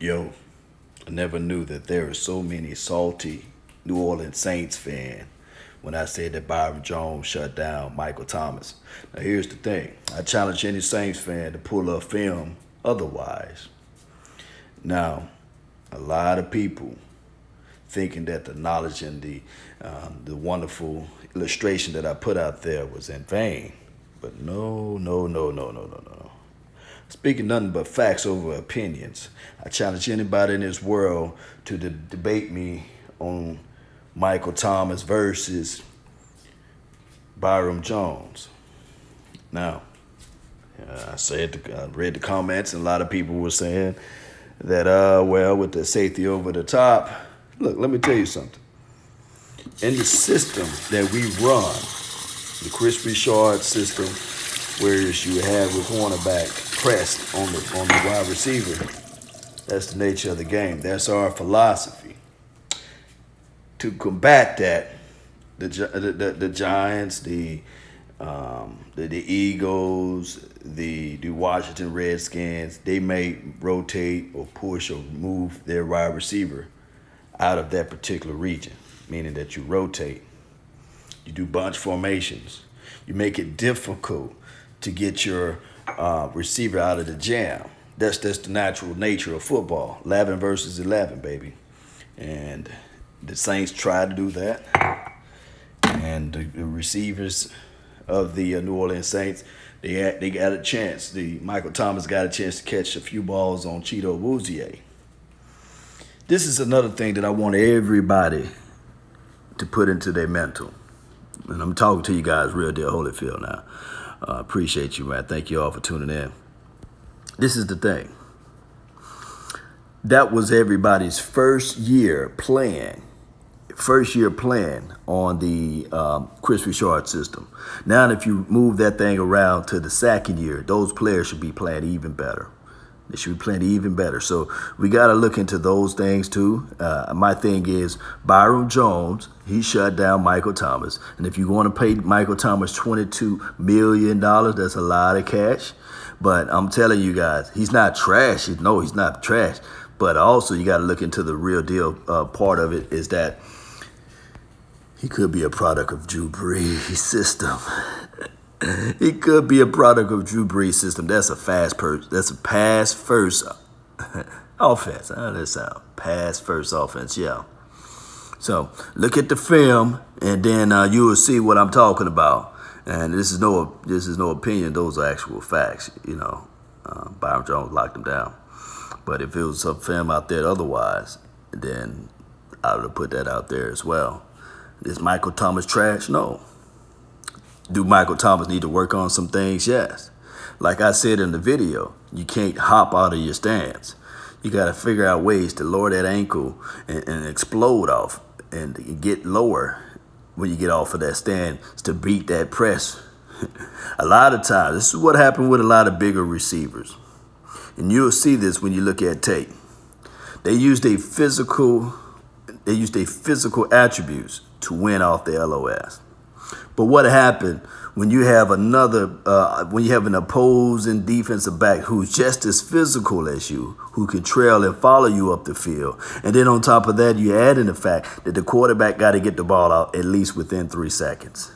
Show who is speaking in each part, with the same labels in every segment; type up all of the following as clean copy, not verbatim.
Speaker 1: Yo, I never knew that there are so many salty New Orleans Saints fans when I said that Byron Jones shut down Michael Thomas. Now, here's the thing, I challenge any Saints fan to pull up film otherwise. Now, a lot of people thinking that the knowledge and the wonderful illustration that I put out there was in vain. But no, no, no, no, no, no, no. Speaking nothing but facts over opinions, I challenge anybody in this world to debate me on Michael Thomas versus Byron Jones. Now, I read the comments, and a lot of people were saying that, well, with the safety over the top. Look, let me tell you something. In the system that we run, the Chris Richard system, whereas you have the cornerback pressed on the wide receiver, that's the nature of the game. That's our philosophy. To combat that, the Giants, the Eagles, the Washington Redskins, they may rotate or push or move their wide receiver out of that particular region, meaning that you rotate. You do bunch formations. You make it difficult to get your receiver out of the jam. That's the natural nature of football. 11 versus 11, baby. And the Saints tried to do that. And the receivers of the New Orleans Saints, they got a chance. The Michael Thomas got a chance to catch a few balls on Cheeto Woozier. This is another thing that I want everybody to put into their mental. And I'm talking to you guys real deal Holyfield now. Appreciate you, man. Thank you all for tuning in. This is the thing. That was everybody's first year playing on the Chris Richard system. Now, if you move that thing around to the second year, those players should be playing even better. They should be playing even better. So we got to look into those things too. My thing is Byron Jones, he shut down Michael Thomas. And if you want to pay Michael Thomas $22 million, that's a lot of cash. But I'm telling you guys, he's not trash. No, he's not trash. But also you got to look into the real deal part of it is that he could be a product of Drew Brees' system. He could be a product of Drew Brees' system. That's a That's a pass first offense. How does that sound? Pass first offense. Yeah. So look at the film, and then you will see what I'm talking about. And this is no opinion. Those are actual facts. Byron Jones locked him down. But if it was some film out there otherwise, then I would have put that out there as well. Is Michael Thomas trash? No. Do Michael Thomas need to work on some things? Yes. Like I said in the video, you can't hop out of your stance. You got to figure out ways to lower that ankle and explode off and get lower when you get off of that stance to beat that press. A lot of times, this is what happened with a lot of bigger receivers. And you'll see this when you look at tape. They use their physical attributes to win off the LOS. But what happened when you have an opposing defensive back who's just as physical as you, who can trail and follow you up the field, and then on top of that, you add in the fact that the quarterback got to get the ball out at least within 3 seconds.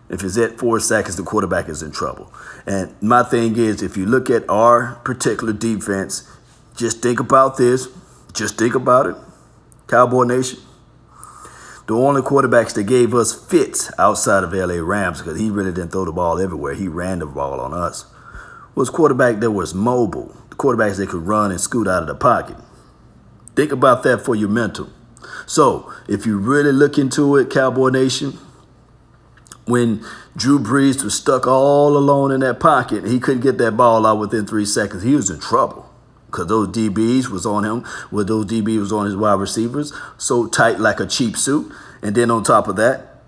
Speaker 1: If it's at 4 seconds, the quarterback is in trouble. And my thing is, if you look at our particular defense, just think about this. Just think about it. Cowboy Nation. The only quarterbacks that gave us fits outside of LA Rams, because he really didn't throw the ball everywhere, he ran the ball on us, was quarterback that was mobile, the quarterbacks that could run and scoot out of the pocket. Think about that for your mental. So if you really look into it, Cowboy Nation, when Drew Brees was stuck all alone in that pocket, he couldn't get that ball out within 3 seconds, he was in trouble. Because those DBs was on him, those DBs was on his wide receivers, so tight like a cheap suit. And then on top of that,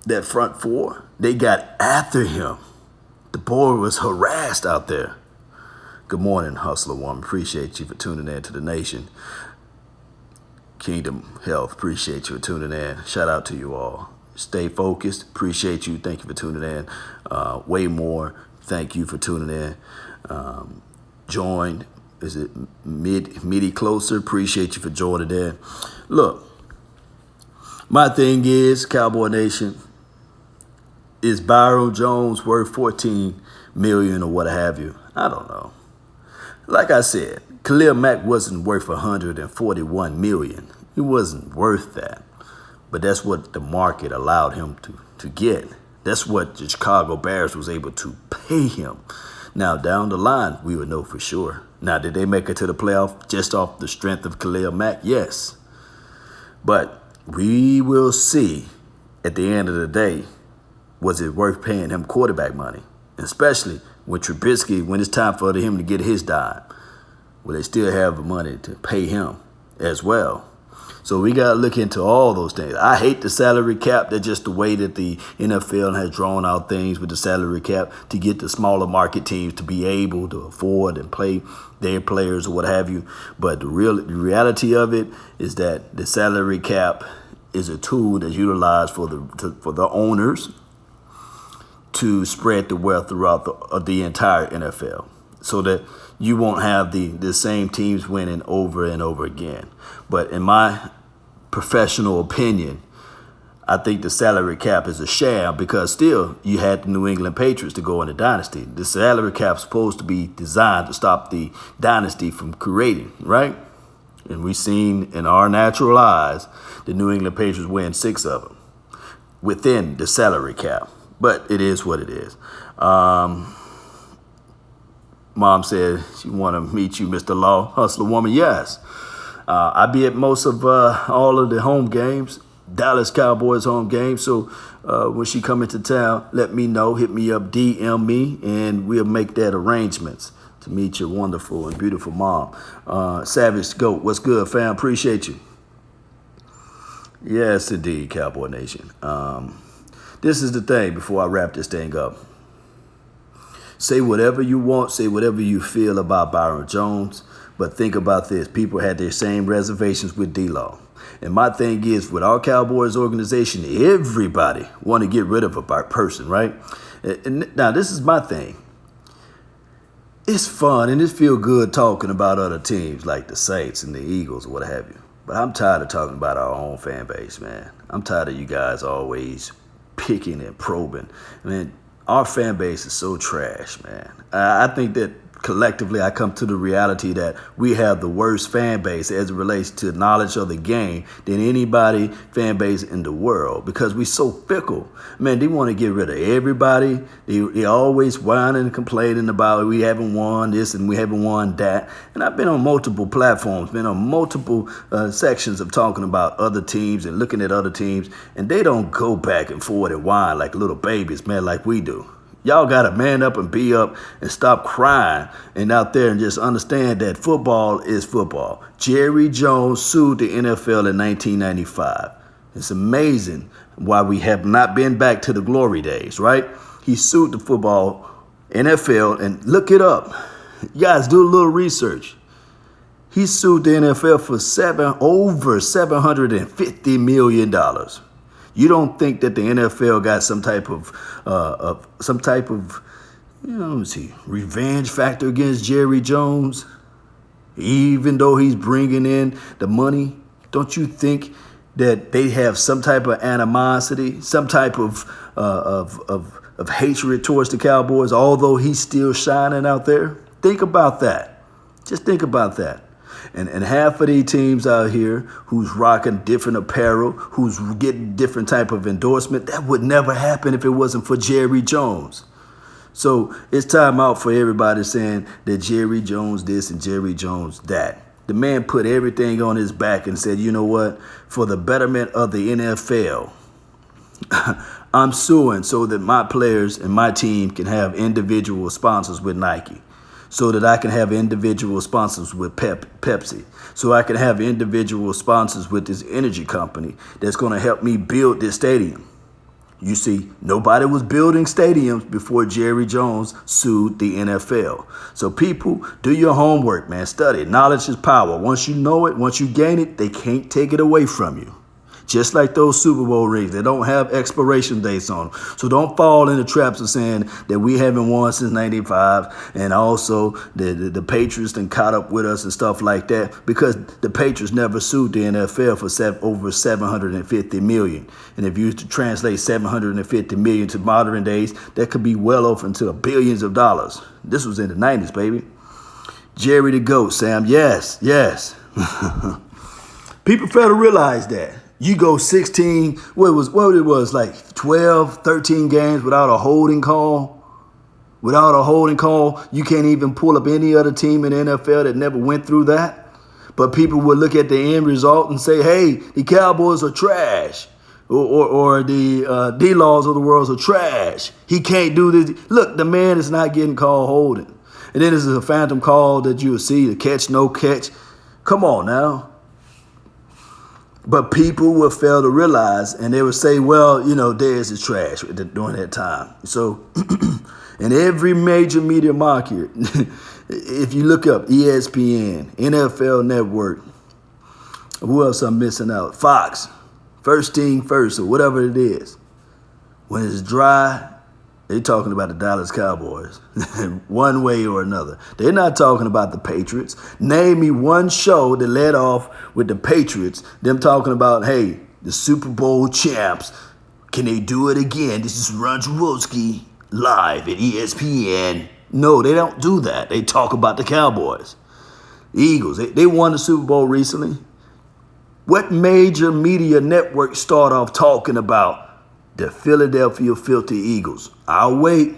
Speaker 1: that front four, they got after him. The boy was harassed out there. Good morning, Hustler Woman. Appreciate you for tuning in to the nation. Kingdom Health, appreciate you for tuning in. Shout out to you all. Stay focused. Appreciate you. Thank you for tuning in. Way more. Thank you for tuning in. Join is it Midi Closer? Appreciate you for joining in. Look, my thing is, Cowboy Nation, is Byron Jones worth 14 million or what have you? I don't know. Like I said, Khalil Mack wasn't worth 141 million. He wasn't worth that. But that's what the market allowed him to get. That's what the Chicago Bears was able to pay him. Now, down the line, we would know for sure. Now, did they make it to the playoff just off the strength of Khalil Mack? Yes. But we will see at the end of the day, was it worth paying him quarterback money? Especially when Trubisky, when it's time for him to get his dime, will they still have the money to pay him as well? So we got to look into all those things. I hate the salary cap. That's just the way that the NFL has drawn out things with the salary cap to get the smaller market teams to be able to afford and play their players or what have you. But the reality of it is that the salary cap is a tool that's utilized for the owners to spread the wealth throughout the entire NFL, so that you won't have the same teams winning over and over again. But in my professional opinion, I think the salary cap is a sham, because still you had the New England Patriots to go in the dynasty. The salary cap is supposed to be designed to stop the dynasty from creating, right? And we've seen in our natural eyes the New England Patriots win 6 of them within the salary cap. But it is what it is. Mom said she want to meet you, Mr. Law. Hustler woman, yes. I be at most of all of the home games, Dallas Cowboys home games. So when she come into town, let me know. Hit me up, DM me, and we'll make that arrangements to meet your wonderful and beautiful mom. Savage Goat, what's good, fam? Appreciate you. Yes, indeed, Cowboy Nation. This is the thing before I wrap this thing up. Say whatever you want, say whatever you feel about Byron Jones, but think about this. People had their same reservations with D-Law. And my thing is, with our Cowboys organization, everybody want to get rid of a person, right? And now, this is my thing. It's fun and it feel good talking about other teams like the Saints and the Eagles or what have you. But I'm tired of talking about our own fan base, man. I'm tired of you guys always picking and probing. I mean, our fan base is so trash, man. I think that collectively I come to the reality that we have the worst fan base as it relates to knowledge of the game than anybody fan base in the world, because we so fickle. Man, they want to get rid of everybody. They always whining and complaining about we haven't won this and we haven't won that. And I've been on multiple platforms, been on multiple sections of talking about other teams and looking at other teams, and they don't go back and forth and whine like little babies, man, like we do. Y'all got to man up and be up and stop crying and out there and just understand that football is football. Jerry Jones sued the NFL in 1995. It's amazing why we have not been back to the glory days, right? He sued the football NFL, and look it up. You guys do a little research. He sued the NFL for over $750 million. You don't think that the NFL got some type of revenge factor against Jerry Jones, even though he's bringing in the money? Don't you think that they have some type of animosity, some type of hatred towards the Cowboys, although he's still shining out there? Think about that. Just think about that. And half of these teams out here who's rocking different apparel, who's getting different type of endorsement, that would never happen if it wasn't for Jerry Jones. So it's time out for everybody saying that Jerry Jones this and Jerry Jones that. The man put everything on his back and said, you know what, for the betterment of the NFL, I'm suing so that my players and my team can have individual sponsors with Nike, so that I can have individual sponsors with Pepsi, so I can have individual sponsors with this energy company that's going to help me build this stadium. You see, nobody was building stadiums before Jerry Jones sued the NFL. So people, do your homework, man. Study. Knowledge is power. Once you know it, once you gain it, they can't take it away from you. Just like those Super Bowl rings, they don't have expiration dates on them. So don't fall into traps of saying that we haven't won since '95, and also the Patriots done caught up with us and stuff like that, because the Patriots never sued the NFL for over $750 million. And if you used to translate $750 million to modern days, that could be well over into the billions of dollars. This was in the '90s, baby. Jerry the GOAT, Sam. Yes. People fail to realize that. You go 16, what it was, like 12, 13 games without a holding call. Without a holding call, you can't even pull up any other team in the NFL that never went through that. But people would look at the end result and say, hey, the Cowboys are trash. Or the D-Laws of the world are trash. He can't do this. Look, the man is not getting called holding. And then this is a phantom call that you will see, the catch, no catch. Come on now. But people will fail to realize, and they will say, well, Dez is trash during that time. So in every major media market, if you look up ESPN, NFL Network, who else I'm missing out? Fox, First Team First, or whatever it is. When it's dry, they're talking about the Dallas Cowboys one way or another. They're not talking about the Patriots. Name me one show that led off with the Patriots, them talking about, hey, the Super Bowl champs, can they do it again? This is Ron Jaworski live at ESPN. No, they don't do that. They talk about the Cowboys. The Eagles, they won the Super Bowl recently. What major media network start off talking about the Philadelphia Filthy Eagles? I'll wait.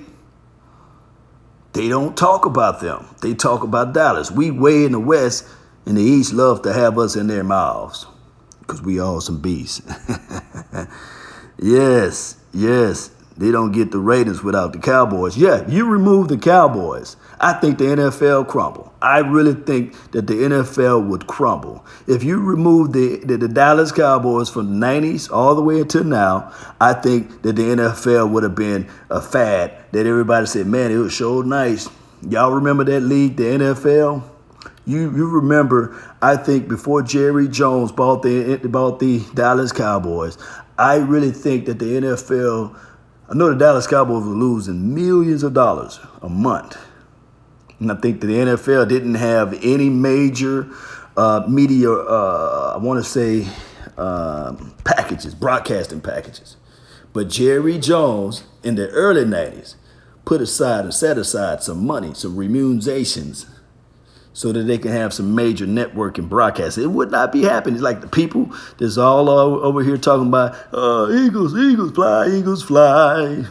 Speaker 1: They don't talk about them. They talk about Dallas. We way in the West, and the East love to have us in their mouths because we all some beasts. Yes. They don't get the ratings without the Cowboys. Yeah, you remove the Cowboys, I think the NFL crumble. I really think that the NFL would crumble. If you remove the Dallas Cowboys from the 90s all the way until now, I think that the NFL would have been a fad that everybody said, man, it was so nice. Y'all remember that league, the NFL? You remember, I think before Jerry Jones bought the Dallas Cowboys, I really think that the NFL, I know the Dallas Cowboys were losing millions of dollars a month. And I think that the NFL didn't have any major media, packages, broadcasting packages. But Jerry Jones in the early 90s set aside some money, some remunerations, so that they can have some major network and broadcast. It would not be happening. It's like the people that's all over here talking about Eagles fly.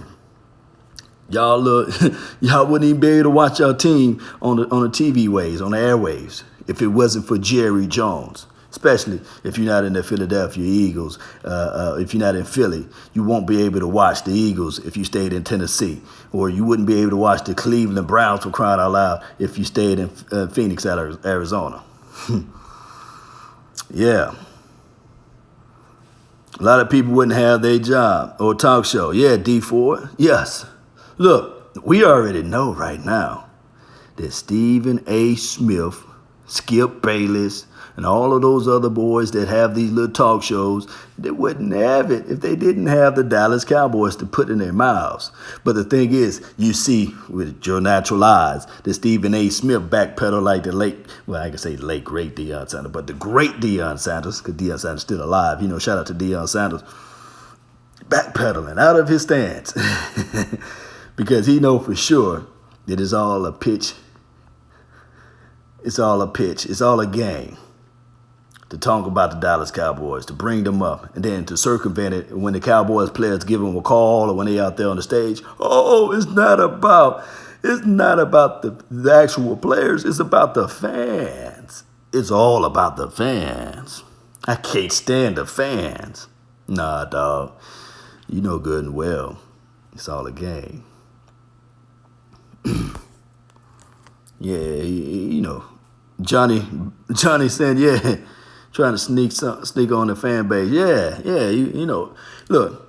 Speaker 1: Y'all wouldn't even be able to watch your team on the TV waves, on the airwaves, if it wasn't for Jerry Jones. Especially if you're not in the Philadelphia Eagles, if you're not in Philly, you won't be able to watch the Eagles if you stayed in Tennessee, or you wouldn't be able to watch the Cleveland Browns, for crying out loud, if you stayed in Phoenix, Arizona. Yeah. A lot of people wouldn't have their job or talk show. Yeah, D4. Yes. Look, we already know right now that Stephen A. Smith, Skip Bayless, and all of those other boys that have these little talk shows, they wouldn't have it if they didn't have the Dallas Cowboys to put in their mouths. But the thing is, you see with your natural eyes that Stephen A. Smith backpedaled like the late, well, I can say the late, great Deion Sanders, but the great Deion Sanders, because Deion Sanders is still alive. Shout out to Deion Sanders. Backpedaling out of his stance because he know for sure that it's all a pitch. It's all a pitch. It's all a game to talk about the Dallas Cowboys, to bring them up, and then to circumvent it when the Cowboys players give them a call or when they out there on the stage. Oh, it's not about the actual players. It's about the fans. It's all about the fans. I can't stand the fans. Nah, dog. You know good and well. It's all a game. Yeah, Johnny said, yeah, trying to sneak on the fan base. Yeah, look,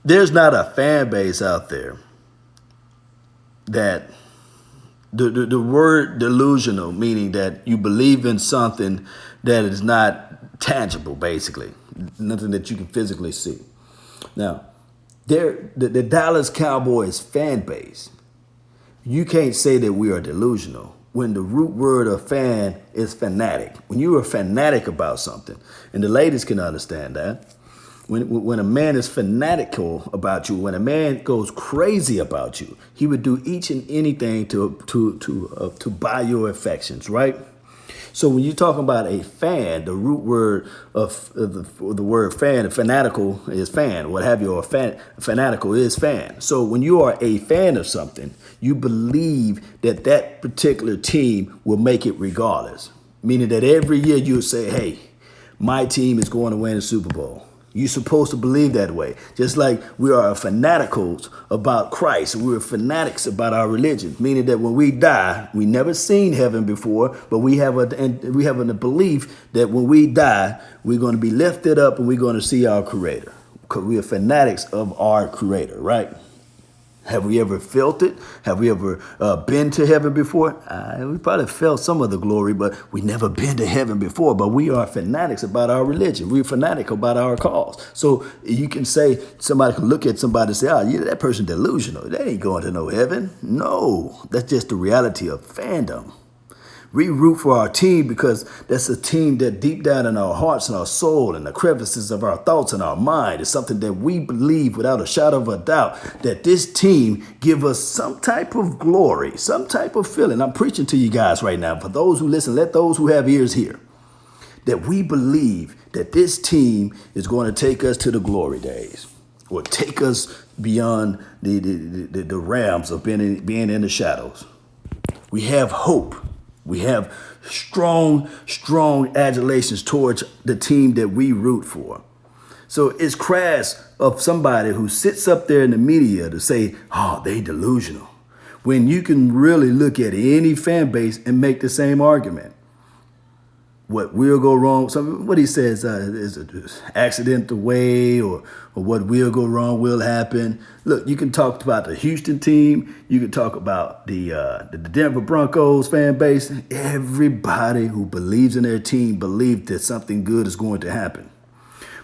Speaker 1: there's not a fan base out there that the word delusional, meaning that you believe in something that is not tangible, basically. nothing that you can physically see. Now, the Dallas Cowboys fan base, you can't say that we are delusional when the root word of fan is fanatic. When you are fanatic about something, and the ladies can understand that, when a man is fanatical about you, when a man goes crazy about you, he would do each and anything to buy your affections, right? So when you're talking about a fan, the root word of the word fan, fanatical is fan, what have you, or fanatical is fan. So when you are a fan of something, you believe that that particular team will make it regardless. Meaning that every year you'll say, hey, my team is going to win the Super Bowl. You're supposed to believe that way. Just like we are fanaticals about Christ. We're fanatics about our religion. Meaning that when we die, we never seen heaven before, but we have a belief that when we die, we're going to be lifted up and we're going to see our Creator. Because we are fanatics of our Creator, right? Have we ever felt it? Have we ever been to heaven before? We probably felt some of the glory, but we never been to heaven before. But we are fanatics about our religion. We're fanatic about our cause. So you can say, somebody can look at somebody and say, oh, yeah, that person delusional. They ain't going to no heaven. No, that's just the reality of fandom. We root for our team because that's a team that deep down in our hearts and our soul and the crevices of our thoughts and our mind is something that we believe without a shadow of a doubt that this team give us some type of glory, some type of feeling. I'm preaching to you guys right now. For those who listen, let those who have ears hear. That we believe that this team is going to take us to the glory days or take us beyond the realms of being in the shadows. We have hope. We have strong adulations towards the team that we root for. So it's crass of somebody who sits up there in the media to say, oh, they delusional, when you can really look at any fan base and make the same argument. What will go wrong, what he says is an accidental way or what will go wrong will happen. Look, you can talk about the Houston team. You can talk about the Denver Broncos fan base. Everybody who believes in their team believes that something good is going to happen.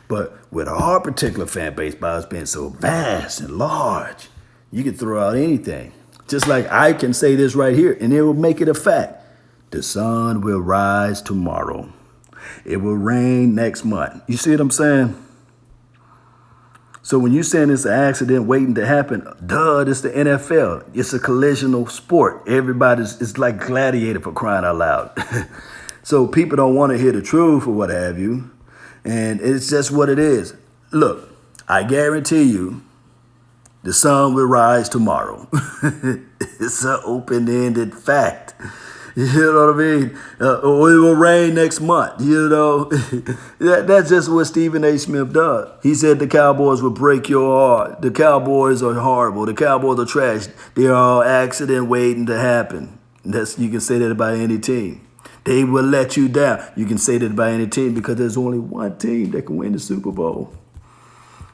Speaker 1: But with our particular fan base, by us being so vast and large, you can throw out anything. Just like I can say this right here, and it will make it a fact. The sun will rise tomorrow. It will rain next month. You see what I'm saying? So when you're saying it's an accident waiting to happen, it's the NFL. It's a collisional sport. It's like gladiator, for crying out loud. So people don't want to hear the truth or what have you. And it's just what it is. Look, I guarantee you, the sun will rise tomorrow. It's an open-ended fact. You know what I mean? Or it will rain next month. You know, that's just what Stephen A. Smith does. He said the Cowboys will break your heart. The Cowboys are horrible. The Cowboys are trash. They're all accident waiting to happen. You can say that about any team. They will let you down. You can say that about any team because there's only one team that can win the Super Bowl.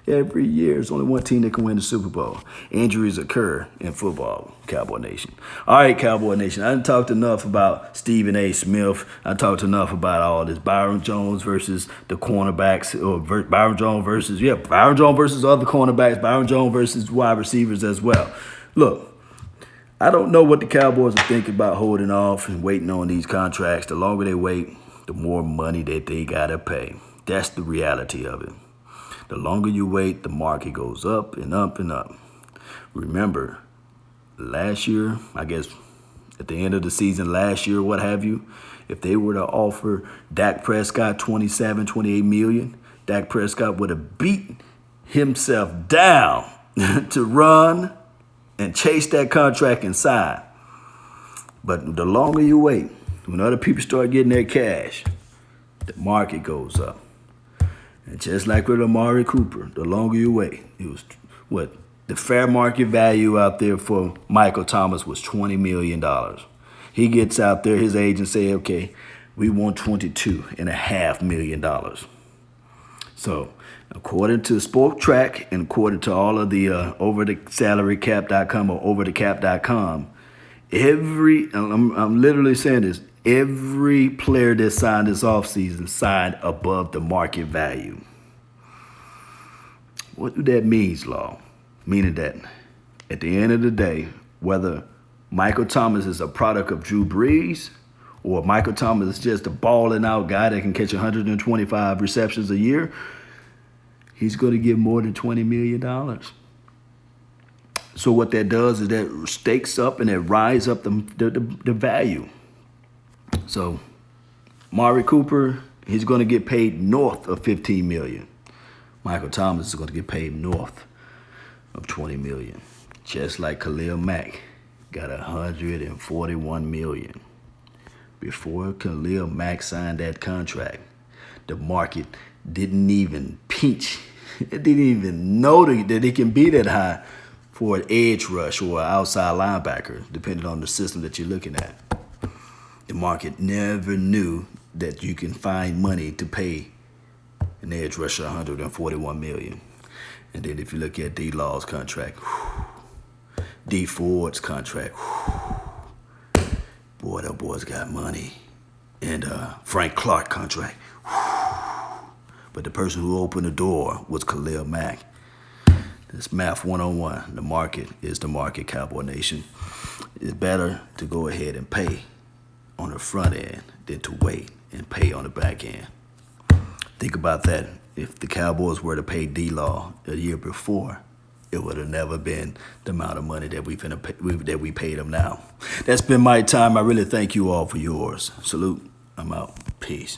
Speaker 1: Every year, there's only one team that can win the Super Bowl. Injuries occur in football, Cowboy Nation. All right, Cowboy Nation. I didn't talk enough about Stephen A. Smith. I talked enough about all this Byron Jones versus the cornerbacks, or Byron Jones versus other cornerbacks, Byron Jones versus wide receivers as well. Look, I don't know what the Cowboys are thinking about holding off and waiting on these contracts. The longer they wait, the more money that they got to pay. That's the reality of it. The longer you wait, the market goes up and up and up. Remember, last year, I guess at the end of the season last year, what have you, if they were to offer Dak Prescott $27-28 million, Dak Prescott would have beat himself down to run and chase that contract and sign. But the longer you wait, when other people start getting their cash, the market goes up. And just like with Amari Cooper, the longer you wait, it was the fair market value out there for Michael Thomas was $20 million. He gets out there, his agent say, okay, we want $22.5 million. So according to Sport Track and according to all of the overthesalary.cap.com or overthecap.com, I'm literally saying this, every player that signed this offseason signed above the market value. What do that mean, Law? Meaning that at the end of the day, whether Michael Thomas is a product of Drew Brees or Michael Thomas is just a balling out guy that can catch 125 receptions a year, he's going to get more than $20 million. So what that does is that stakes up and it rises up the value. So Mari Cooper, he's going to get paid north of $15 million. Michael Thomas is going to get paid north of $20 million. Just like Khalil Mack got $141 million. Before Khalil Mack signed that contract, the market didn't even peach. It didn't even know that it can be that high for an edge rush or an outside linebacker, depending on the system that you're looking at. The market never knew that you can find money to pay an edge rusher $141 million. And then if you look at D. Law's contract, D. Ford's contract, boy, that boy's got money. And Frank Clark contract. But the person who opened the door was Khalil Mack. It's math 101. The market is the market, Cowboy Nation. It's better to go ahead and pay on the front end than to wait and pay on the back end. Think about that. If the Cowboys were to pay D-Law a year before, it would have never been the amount of money that we paid him now. That's been my time. I really thank you all for yours. Salute. I'm out. Peace.